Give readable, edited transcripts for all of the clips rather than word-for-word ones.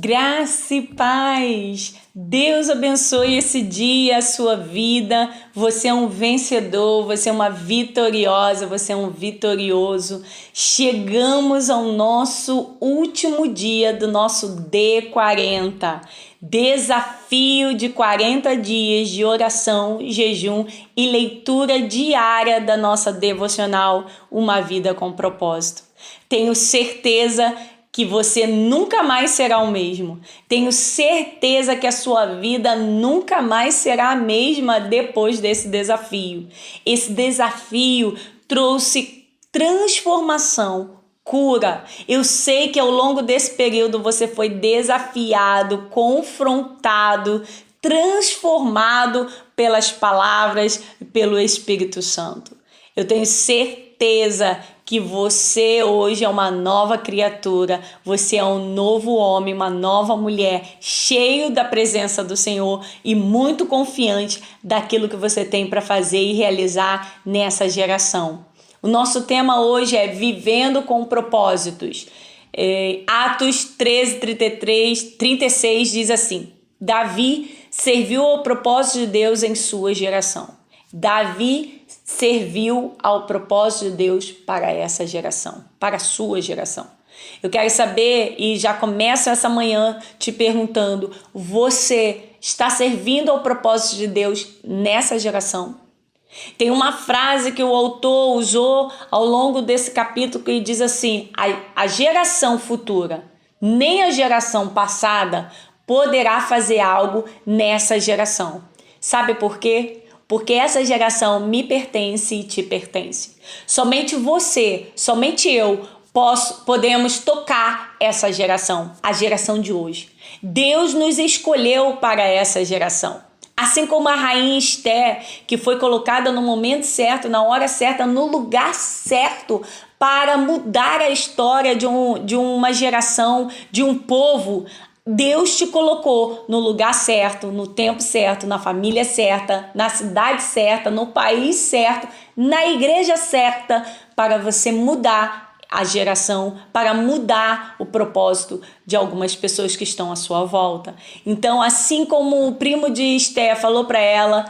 Graça e paz! Deus abençoe esse dia, a sua vida. Você é um vencedor, você é uma vitoriosa, você é um vitorioso. Chegamos ao nosso último dia do nosso D40. Desafio de 40 dias de oração, jejum e leitura diária da nossa devocional Uma Vida com Propósito. Tenho certeza que você nunca mais será o mesmo. Tenho certeza que a sua vida nunca mais será a mesma depois desse desafio. Esse desafio trouxe transformação, cura. Eu sei que ao longo desse período você foi desafiado, confrontado, transformado pelas palavras, pelo Espírito Santo. Eu tenho certeza que você hoje é uma nova criatura, você é um novo homem, uma nova mulher, cheio da presença do Senhor e muito confiante daquilo que você tem para fazer e realizar nessa geração. O nosso tema hoje é Vivendo com Propósitos. Atos 13, 36 diz assim: Davi serviu ao propósito de Deus em sua geração. Davi serviu ao propósito de Deus para essa geração, para a sua geração. Eu quero saber, e já começo essa manhã te perguntando: você está servindo ao propósito de Deus nessa geração? Tem uma frase que o autor usou ao longo desse capítulo que diz assim: a geração futura, nem a geração passada poderá fazer algo nessa geração. Sabe por quê? Porque essa geração me pertence e te pertence. Somente você, somente eu podemos tocar essa geração, a geração de hoje. Deus nos escolheu para essa geração. Assim como a rainha Esther, que foi colocada no momento certo, na hora certa, no lugar certo, para mudar a história de uma geração, de um povo. Deus te colocou no lugar certo, no tempo certo, na família certa, na cidade certa, no país certo, na igreja certa, para você mudar a geração, para mudar o propósito de algumas pessoas que estão à sua volta. Então, assim como o primo de Esther falou para ela: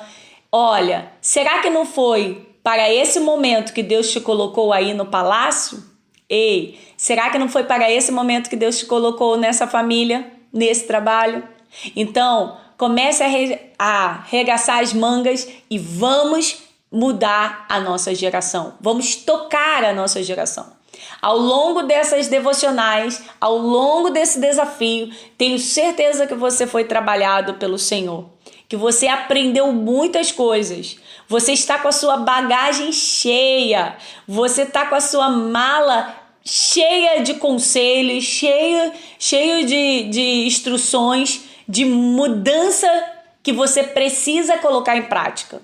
olha, será que não foi para esse momento que Deus te colocou aí no palácio? Ei, será que não foi para esse momento que Deus te colocou nessa família, nesse trabalho? Então, comece a arregaçar as mangas e vamos mudar a nossa geração. Vamos tocar a nossa geração. Ao longo dessas devocionais, ao longo desse desafio, tenho certeza que você foi trabalhado pelo Senhor, que você aprendeu muitas coisas. Você está com a sua bagagem cheia, você está com a sua mala cheia de conselhos, cheio de instruções, de mudança que você precisa colocar em prática.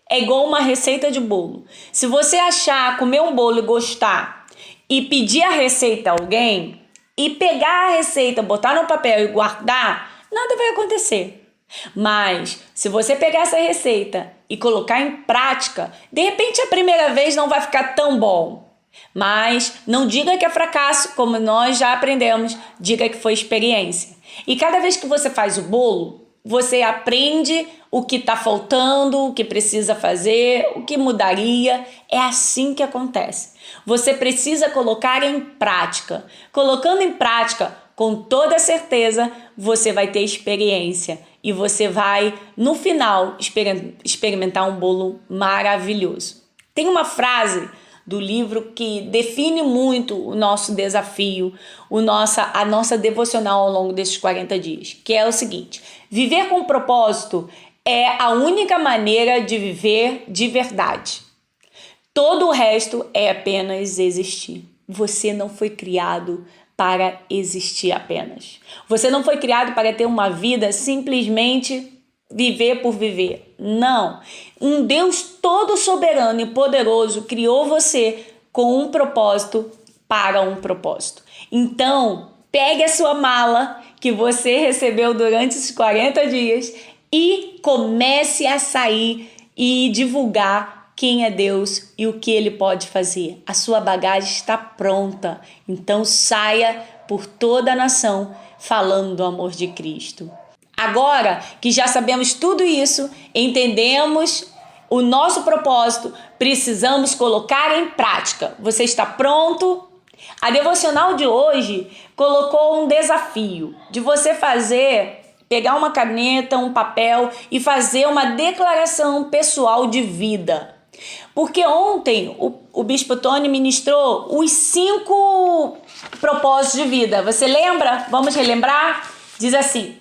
É igual uma receita de bolo. Se você achar, comer um bolo e gostar e pedir a receita a alguém e pegar a receita, botar no papel e guardar, nada vai acontecer. Mas se você pegar essa receita e colocar em prática, de repente a primeira vez não vai ficar tão bom. Mas não diga que é fracasso, como nós já aprendemos, diga que foi experiência. E cada vez que você faz o bolo, você aprende o que está faltando, o que precisa fazer, o que mudaria. É assim que acontece. Você precisa colocar em prática. Colocando em prática, com toda certeza, você vai ter experiência. E você vai, no final, experimentar um bolo maravilhoso. Tem uma frase do livro que define muito o nosso desafio, a nossa devocional ao longo desses 40 dias, que é o seguinte: viver com propósito é a única maneira de viver de verdade. Todo o resto é apenas existir. Você não foi criado para existir apenas. Você não foi criado para ter uma vida simplesmente viver por viver. Não. Um Deus todo soberano e poderoso criou você com um propósito para um propósito. Então, pegue a sua mala que você recebeu durante esses 40 dias e comece a sair e divulgar quem é Deus e o que Ele pode fazer. A sua bagagem está pronta. Então, saia por toda a nação falando do amor de Cristo. Agora que já sabemos tudo isso, entendemos o nosso propósito, precisamos colocar em prática. Você está pronto? A devocional de hoje colocou um desafio de você pegar uma caneta, um papel e fazer uma declaração pessoal de vida. Porque ontem o Bispo Tony ministrou os 5 propósitos de vida. Você lembra? Vamos relembrar? Diz assim: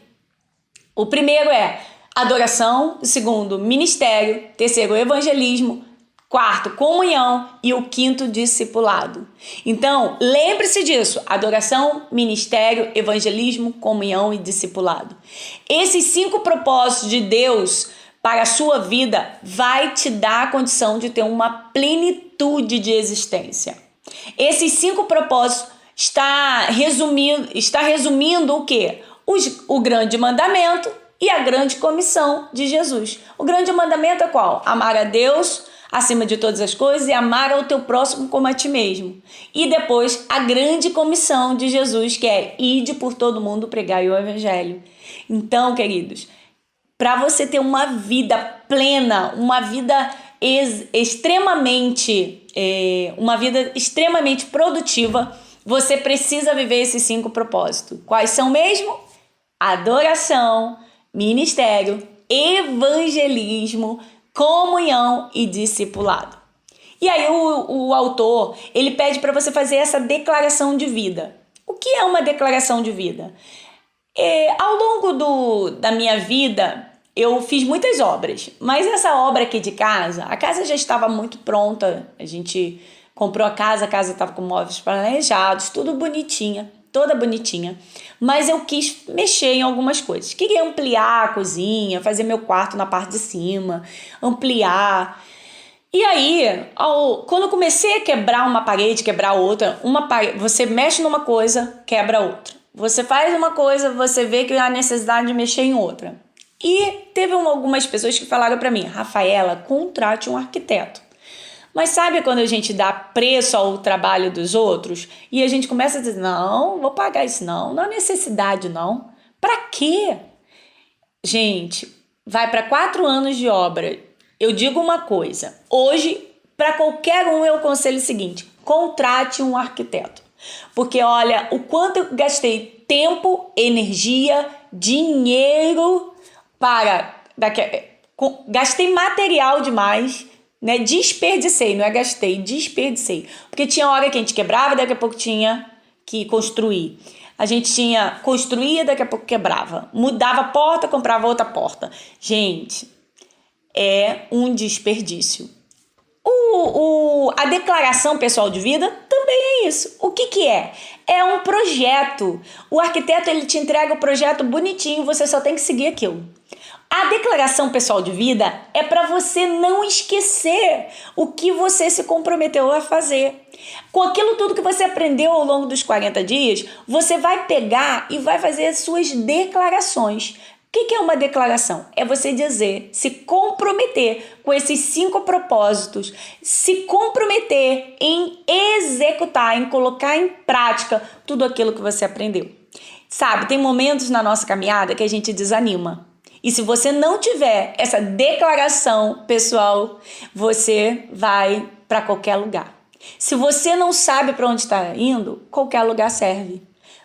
o primeiro é adoração, o segundo, ministério, terceiro, evangelismo, quarto, comunhão e o quinto, discipulado. Então, lembre-se disso: adoração, ministério, evangelismo, comunhão e discipulado. Esses 5 propósitos de Deus para a sua vida vai te dar a condição de ter uma plenitude de existência. Esses 5 propósitos está resumindo o quê? O grande mandamento e a grande comissão de Jesus. O grande mandamento é qual? Amar a Deus acima de todas as coisas e amar ao teu próximo como a ti mesmo. E depois a grande comissão de Jesus, que é ide por todo mundo pregar o evangelho. Então, queridos, para você ter uma vida plena, uma vida extremamente produtiva, você precisa viver esses 5 propósitos. Quais são mesmo? Adoração, ministério, evangelismo, comunhão e discipulado. E aí o autor, ele pede para você fazer essa declaração de vida. O que é uma declaração de vida? Ao longo da minha vida, eu fiz muitas obras, mas essa obra aqui de casa, a casa já estava muito pronta, a gente comprou a casa estava com móveis planejados, tudo bonitinha, toda bonitinha, mas eu quis mexer em algumas coisas. Queria ampliar a cozinha, fazer meu quarto na parte de cima, ampliar. E aí, quando eu comecei a quebrar uma parede, quebrar outra, você mexe numa coisa, quebra outra. Você faz uma coisa, você vê que há necessidade de mexer em outra. E teve algumas pessoas que falaram para mim: Rafaela, contrate um arquiteto. Mas sabe quando a gente dá preço ao trabalho dos outros e a gente começa a dizer: não, vou pagar isso não há necessidade não. Para quê? Gente, vai para 4 anos de obra. Eu digo uma coisa: hoje, para qualquer um, eu aconselho o seguinte: contrate um arquiteto. Porque olha o quanto eu gastei tempo, energia, dinheiro gastei material demais, né? Desperdicei, não é gastei, desperdicei. Porque tinha hora que a gente quebrava, daqui a pouco tinha que construir. A gente construía, daqui a pouco quebrava. Mudava a porta, comprava outra porta. Gente, é um desperdício. A declaração pessoal de vida também é isso. O que é? É um projeto. O arquiteto, ele te entrega o projeto bonitinho, você só tem que seguir aquilo. A declaração pessoal de vida é para você não esquecer o que você se comprometeu a fazer. Com aquilo tudo que você aprendeu ao longo dos 40 dias, você vai pegar e vai fazer as suas declarações. O que é uma declaração? É você dizer, se comprometer com esses 5 propósitos, se comprometer em executar, em colocar em prática tudo aquilo que você aprendeu. Sabe, tem momentos na nossa caminhada que a gente desanima. E se você não tiver essa declaração pessoal, você vai para qualquer lugar. Se você não sabe para onde está indo, qualquer lugar serve.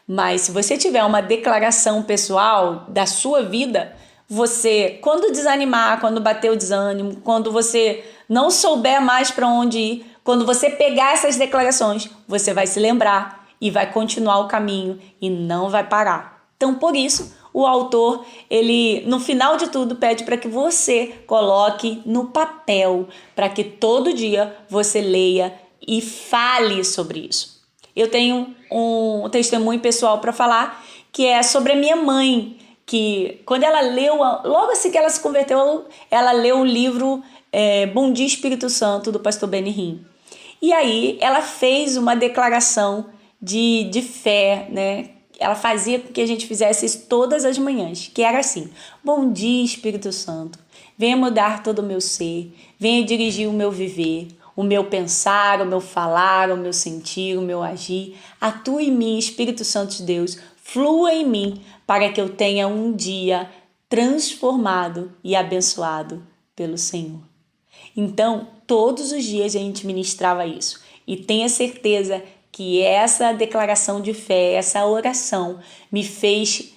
Mas se você tiver uma declaração pessoal da sua vida, você, quando desanimar, quando bater o desânimo, quando você não souber mais para onde ir, quando você pegar essas declarações, você vai se lembrar e vai continuar o caminho e não vai parar. Então, por isso, o autor, ele, no final de tudo, pede para que você coloque no papel, para que todo dia você leia e fale sobre isso. Eu tenho um testemunho pessoal para falar, que é sobre a minha mãe, que quando ela leu, logo assim que ela se converteu, ela leu o livro Bom Dia Espírito Santo, do pastor Benny Hinn. E aí ela fez uma declaração de fé, né? Ela fazia com que a gente fizesse isso todas as manhãs, que era assim: bom dia, Espírito Santo, venha mudar todo o meu ser, venha dirigir o meu viver, o meu pensar, o meu falar, o meu sentir, o meu agir. Atua em mim, Espírito Santo de Deus, flua em mim, para que eu tenha um dia transformado e abençoado pelo Senhor. Então, todos os dias a gente ministrava isso. E tenha certeza que essa declaração de fé, essa oração, me fez,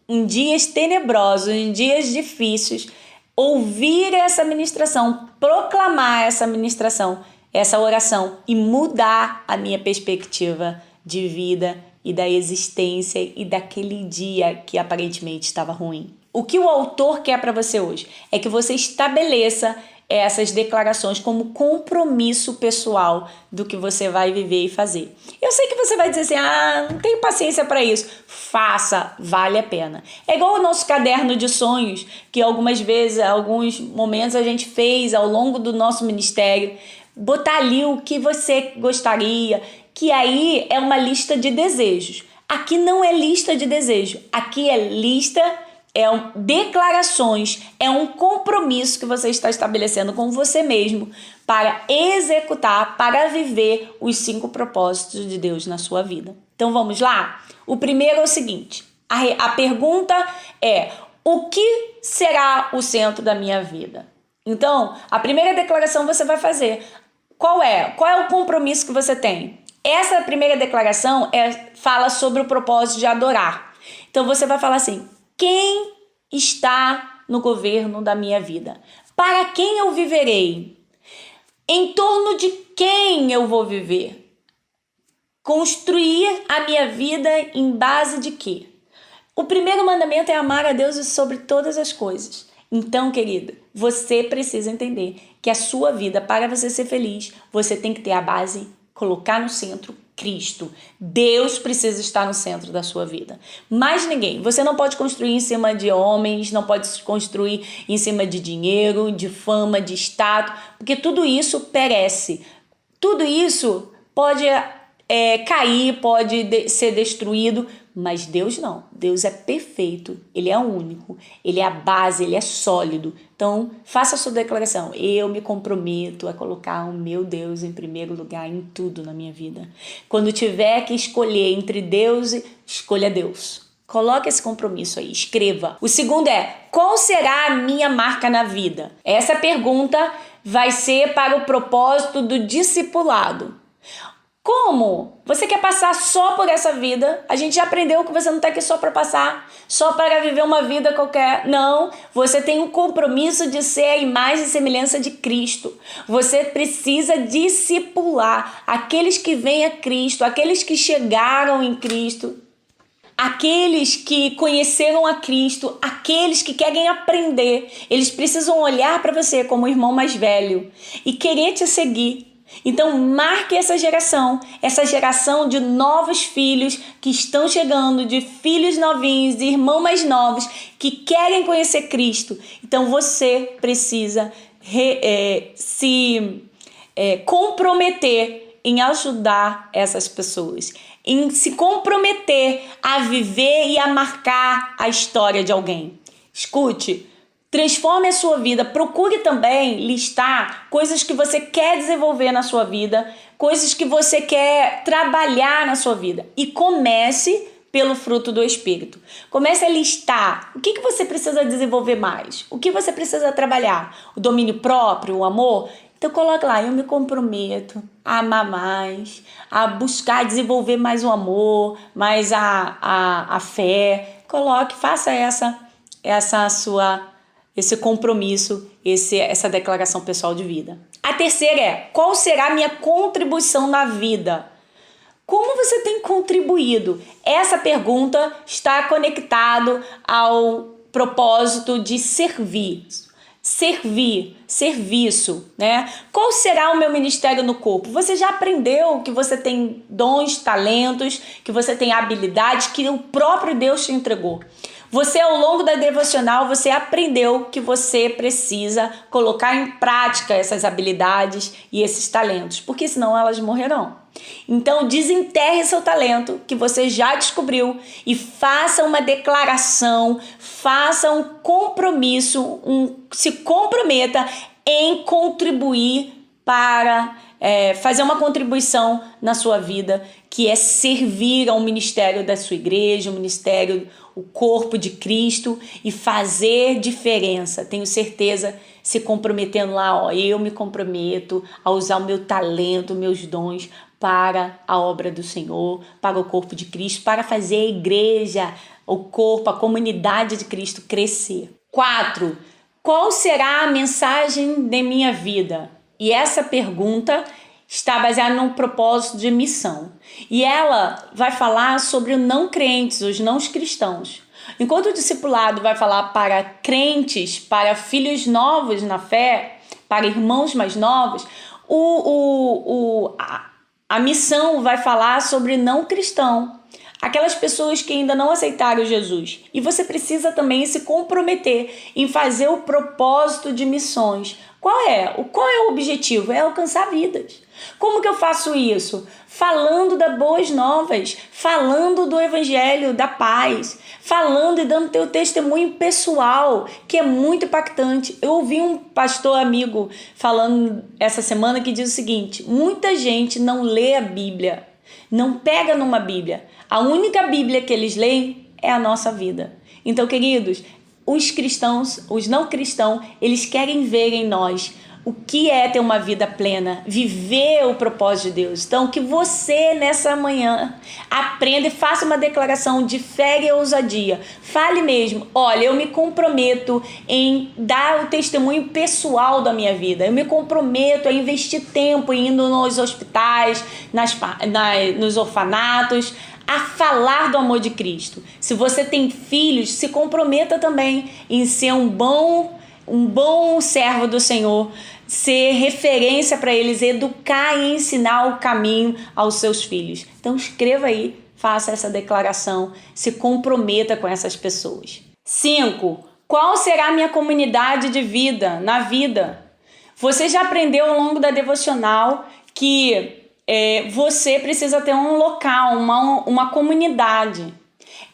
em dias tenebrosos, em dias difíceis, ouvir essa ministração, proclamar essa ministração, essa oração e mudar a minha perspectiva de vida e da existência e daquele dia que aparentemente estava ruim. O que o autor quer para você hoje é que você estabeleça essas declarações como compromisso pessoal do que você vai viver e fazer. Eu sei que você vai dizer assim, não tenho paciência para isso. Faça, vale a pena. É igual o nosso caderno de sonhos, que algumas vezes, alguns momentos a gente fez ao longo do nosso ministério, botar ali o que você gostaria, que aí é uma lista de desejos. Aqui não é lista de desejo, aqui é lista declarações, é um compromisso que você está estabelecendo com você mesmo para executar, para viver os 5 propósitos de Deus na sua vida. Então vamos lá? O primeiro é o seguinte, a pergunta é, o que será o centro da minha vida? Então, a primeira declaração você vai fazer. Qual é o compromisso que você tem? Essa primeira declaração fala sobre o propósito de adorar. Então você vai falar assim, quem está no governo da minha vida? Para quem eu viverei? Em torno de quem eu vou viver? Construir a minha vida em base de quê? O primeiro mandamento é amar a Deus sobre todas as coisas. Então, querida, você precisa entender que a sua vida, para você ser feliz, você tem que ter a base, colocar no centro Cristo. Deus precisa estar no centro da sua vida. Mais ninguém. Você não pode construir em cima de homens, não pode construir em cima de dinheiro, de fama, de status, porque tudo isso perece. Tudo isso pode cair, pode ser destruído, mas Deus não. Deus é perfeito, Ele é único, Ele é a base, Ele é sólido. Então, faça a sua declaração. Eu me comprometo a colocar o meu Deus em primeiro lugar em tudo na minha vida. Quando tiver que escolher entre Deus, escolha Deus. Coloque esse compromisso aí, escreva. O segundo é, qual será a minha marca na vida? Essa pergunta vai ser para o propósito do discipulado. Como? Você quer passar só por essa vida? A gente já aprendeu que você não está aqui só para passar, só para viver uma vida qualquer. Não, você tem um compromisso de ser a imagem e semelhança de Cristo. Você precisa discipular aqueles que vêm a Cristo, aqueles que chegaram em Cristo, aqueles que conheceram a Cristo, aqueles que querem aprender. Eles precisam olhar para você como o irmão mais velho e querer te seguir. Então marque essa geração de novos filhos que estão chegando, de filhos novinhos, de irmãos mais novos que querem conhecer Cristo. Então você precisa se comprometer em ajudar essas pessoas, em se comprometer a viver e a marcar a história de alguém. Escute. Transforme a sua vida, procure também listar coisas que você quer desenvolver na sua vida, coisas que você quer trabalhar na sua vida e comece pelo fruto do Espírito. Comece a listar o que você precisa desenvolver mais, o que você precisa trabalhar, o domínio próprio, o amor. Então coloque lá, eu me comprometo a amar mais, a buscar desenvolver mais o amor, mais a fé. Coloque, faça esse compromisso, essa declaração pessoal de vida. A terceira é, qual será a minha contribuição na vida? Como você tem contribuído? Essa pergunta está conectada ao propósito de serviço, né? Qual será o meu ministério no corpo? Você já aprendeu que você tem dons, talentos, que você tem habilidades que o próprio Deus te entregou. Você, ao longo da devocional, você aprendeu que você precisa colocar em prática essas habilidades e esses talentos, porque senão elas morrerão. Então, desenterre seu talento que você já descobriu e faça uma declaração, faça um compromisso, se comprometa em contribuir para fazer uma contribuição na sua vida, que é servir ao ministério da sua igreja, o ministério, o corpo de Cristo, e fazer diferença. Tenho certeza, se comprometendo lá, eu me comprometo a usar o meu talento, meus dons para a obra do Senhor, para o corpo de Cristo, para fazer a igreja, o corpo, a comunidade de Cristo crescer. 4. Qual será a mensagem de minha vida? E essa pergunta está baseada num propósito de missão. E ela vai falar sobre os não crentes, os não cristãos. Enquanto o discipulado vai falar para crentes, para filhos novos na fé, para irmãos mais novos, a missão vai falar sobre não cristão. Aquelas pessoas que ainda não aceitaram Jesus. E você precisa também se comprometer em fazer o propósito de missões. Qual é o objetivo? É alcançar vidas. Como que eu faço isso? Falando das boas novas, falando do evangelho, da paz, falando e dando teu testemunho pessoal, que é muito impactante. Eu ouvi um pastor amigo falando essa semana que diz o seguinte: muita gente não lê a Bíblia, não pega numa Bíblia. A única Bíblia que eles leem é a nossa vida. Então, queridos, os cristãos, os não cristãos, eles querem ver em nós o que é ter uma vida plena, viver o propósito de Deus. Então, que você nessa manhã aprenda e faça uma declaração de fé e ousadia. Fale mesmo: olha, eu me comprometo em dar o testemunho pessoal da minha vida. Eu me comprometo a investir tempo indo nos hospitais, nos orfanatos, a falar do amor de Cristo. Se você tem filhos, se comprometa também em ser um bom servo do Senhor, ser referência para eles, educar e ensinar o caminho aos seus filhos. Então escreva aí, faça essa declaração, se comprometa com essas pessoas. 5. Qual será a minha comunidade de vida, na vida? Você já aprendeu ao longo da devocional que você precisa ter um local, uma comunidade.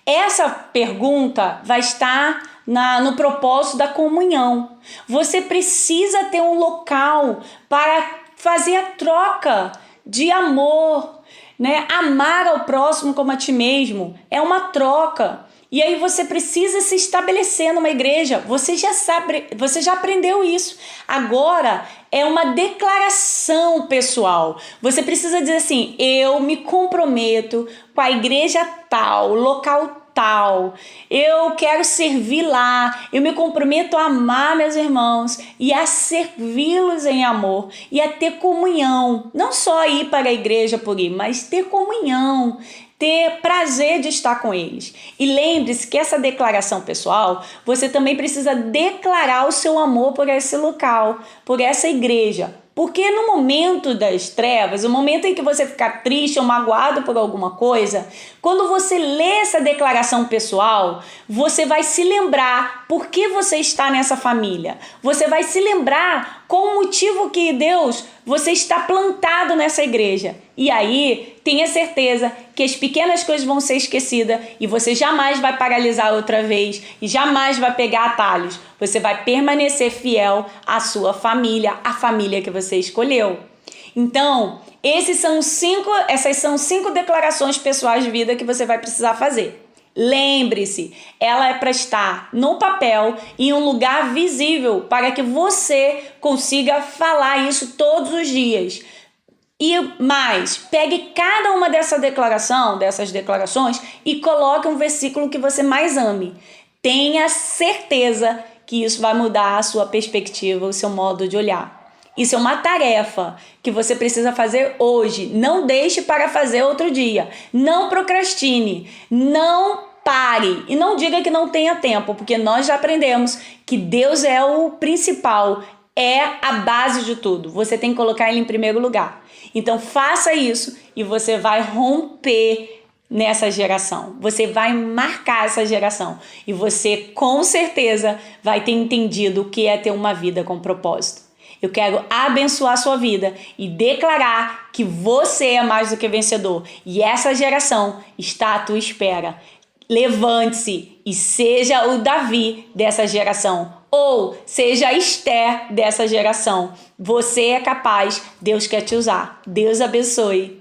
Essa pergunta vai estar no propósito da comunhão. Você precisa ter um local para fazer a troca de amor, né? Amar ao próximo como a ti mesmo é uma troca. E aí você precisa se estabelecer numa igreja. Você já aprendeu isso. Agora é uma declaração pessoal. Você precisa dizer assim: eu me comprometo com a igreja tal, local tal. Eu quero servir lá. Eu me comprometo a amar meus irmãos e a servi-los em amor e a ter comunhão. Não só ir para a igreja por ir, mas ter comunhão, ter prazer de estar com eles. E lembre-se que essa declaração pessoal, você também precisa declarar o seu amor por esse local, por essa igreja. Porque no momento das trevas, o momento em que você ficar triste ou magoado por alguma coisa, quando você lê essa declaração pessoal, você vai se lembrar por que você está nessa família. Você vai se lembrar qual o motivo que você está plantado nessa igreja. E aí, tenha certeza que as pequenas coisas vão ser esquecidas e você jamais vai paralisar outra vez e jamais vai pegar atalhos. Você vai permanecer fiel à sua família, à família que você escolheu. Então, essas são 5 declarações pessoais de vida que você vai precisar fazer. Lembre-se, ela é para estar no papel, em um lugar visível, para que você consiga falar isso todos os dias. E mais, pegue cada uma dessas declarações e coloque um versículo que você mais ame. Tenha certeza que isso vai mudar a sua perspectiva, o seu modo de olhar. Isso é uma tarefa que você precisa fazer hoje. Não deixe para fazer outro dia. Não procrastine. Não pare. E não diga que não tenha tempo, porque nós já aprendemos que Deus é o principal, é a base de tudo. Você tem que colocar Ele em primeiro lugar. Então faça isso e você vai romper nessa geração. Você vai marcar essa geração. E você com certeza vai ter entendido o que é ter uma vida com propósito. Eu quero abençoar a sua vida e declarar que você é mais do que vencedor. E essa geração está à tua espera. Levante-se e seja o Davi dessa geração. ou seja a Esther dessa geração. Você é capaz, Deus quer te usar. Deus abençoe.